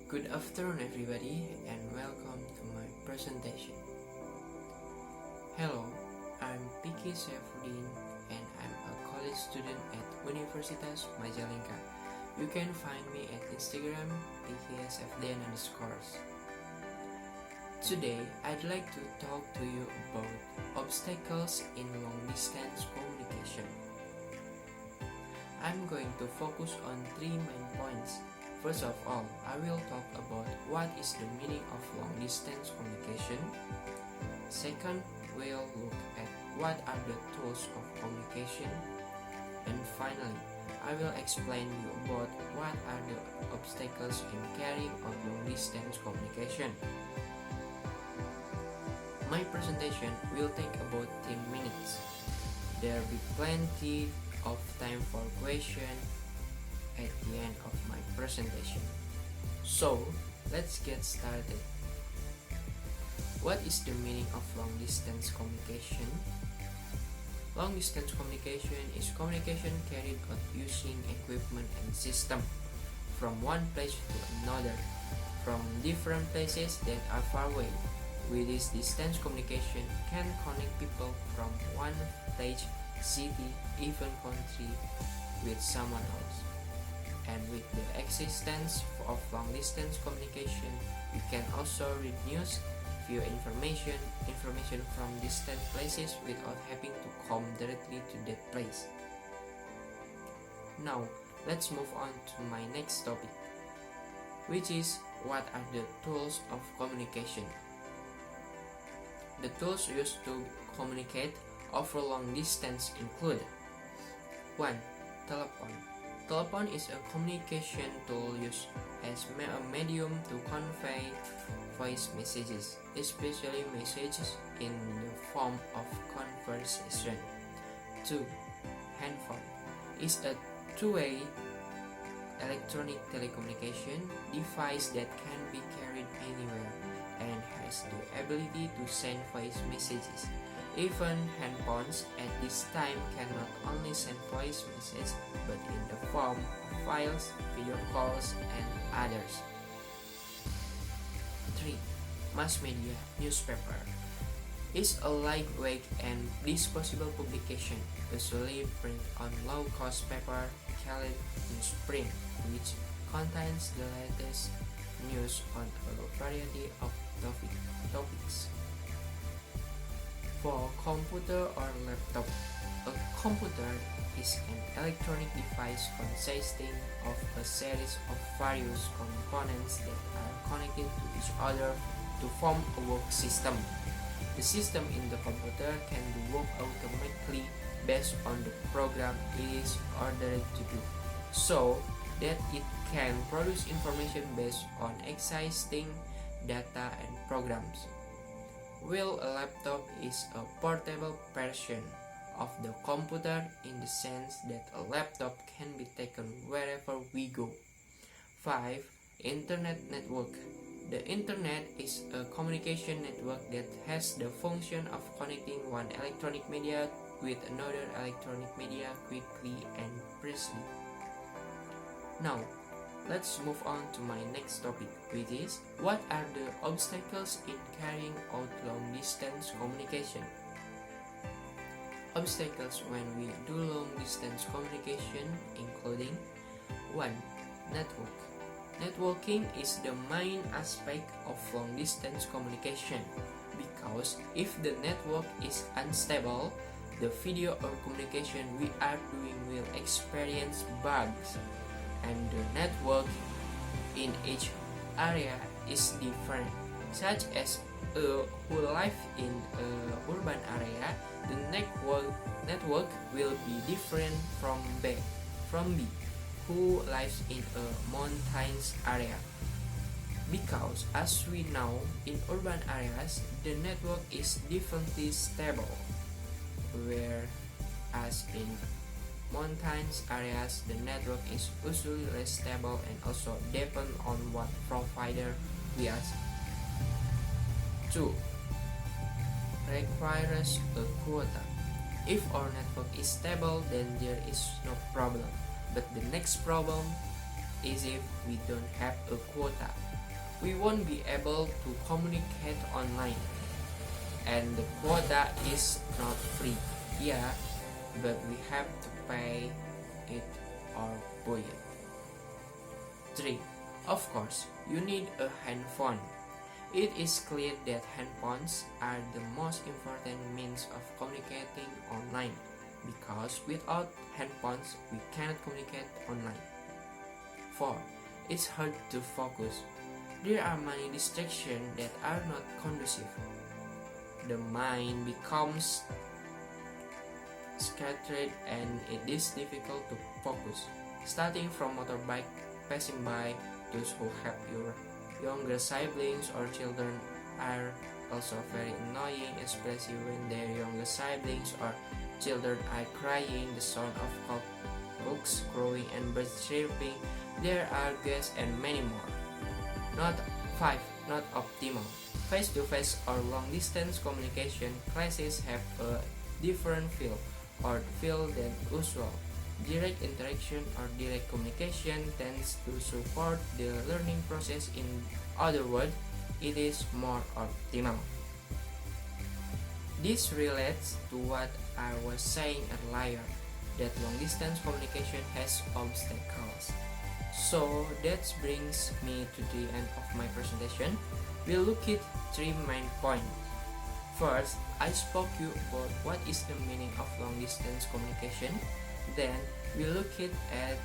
Good afternoon everybody and welcome to my presentation. Hello, I'm PIKKY SAEFUDIN and I'm a college student at Universitas Majalengka. You can find me at Instagram PIKKYSFDN_. Today, I'd like to talk to you about obstacles in long-distance communication. I'm going to focus on 3 main points. First of all, I will talk about what is the meaning of long-distance communication. Second, we'll look at what are the tools of communication. And finally, I will explain you about what are the obstacles in carrying out long-distance communication. My presentation will take about 10 minutes. There will be plenty of time for questions at the end of my presentation. So, let's get started. What is the meaning of long-distance communication? Long-distance communication is communication carried out using equipment and system from one place to another, from different places that are far away. With this distance communication can connect people from one place, city, even country with someone else. And with the existence of long-distance communication, we can also read news, view information from distant places without having to come directly to that place. Now, let's move on to my next topic, which is what are the tools of communication. The tools used to communicate over long distance include 1. Telephone. Telephone is a communication tool used as a medium to convey voice messages, especially messages in the form of conversation. 2. Handphone is a two-way electronic telecommunication device that can be carried anywhere and has the ability to send voice messages. Even handphones at this time can not only send voice messages but in the form of files, video calls, and others. 3. Mass media. Newspaper is a lightweight and disposable publication, usually print on low-cost paper called newsprint, which contains the latest news on a variety of topics. For computer or laptop, a computer is an electronic device consisting of a series of various components that are connected to each other to form a work system. The system in the computer can do work automatically based on the program it is ordered to do, so that it can produce information based on existing data and programs. While a laptop is a portable version of the computer in the sense that a laptop can be taken wherever we go. 5. Internet network. The internet is a communication network that has the function of connecting one electronic media with another electronic media quickly and precisely. Now, let's move on to my next topic, which is what are the obstacles in carrying out long-distance communication. Obstacles when we do long-distance communication including 1. Network. Networking is the main aspect of long-distance communication because if the network is unstable, the video or communication we are doing will experience bugs. And the network in each area is different, such as who live in an urban area, the network will be different from B, who lives in a mountainous area. Because as we know, in urban areas, the network is differently stable, whereas in mountainous areas, the network is usually less stable and also depend on what provider we ask. 2. Requires a quota. If our network is stable, then there is no problem. But the next problem is if we don't have a quota. we won't be able to communicate online. And the quota is not free, yeah, but we have to pay it or buy it. 3. Of course, you need a handphone. It is clear that handphones are the most important means of communicating online, because without handphones we cannot communicate online. 4. It's hard to focus. There are many distractions that are not conducive. The mind becomes scattered and it is difficult to focus. Starting from motorbike passing by, those who have your younger siblings or children are also very annoying, especially when their younger siblings or children are crying, the sound of cooks crowing and birds chirping. There are guests and many more. 5. Not optimal. Face-to-face or long-distance communication classes have a different feel than usual. Direct interaction or direct communication tends to support the learning process. In other words, it is more optimal. This relates to what I was saying earlier, that long-distance communication has obstacles. So that brings me to the end of my presentation. We'll look at 3 main points. First, I spoke you about what is the meaning of long-distance communication. Then, we'll look at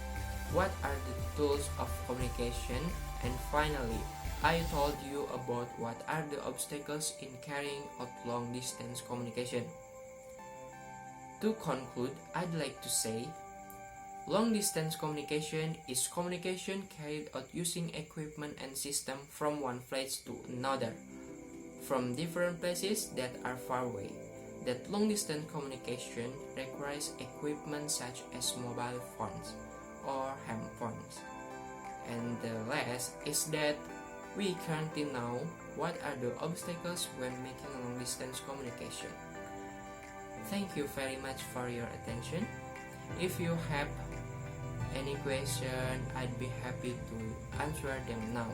what are the tools of communication. And finally, I told you about what are the obstacles in carrying out long-distance communication. To conclude, I'd like to say, long-distance communication is communication carried out using equipment and system from one place to another, from different places that are far away. That long-distance communication requires equipment such as mobile phones or handphones. And the last is that we currently know what are the obstacles when making long-distance communication. Thank you very much for your attention. If you have any question, I'd be happy to answer them now.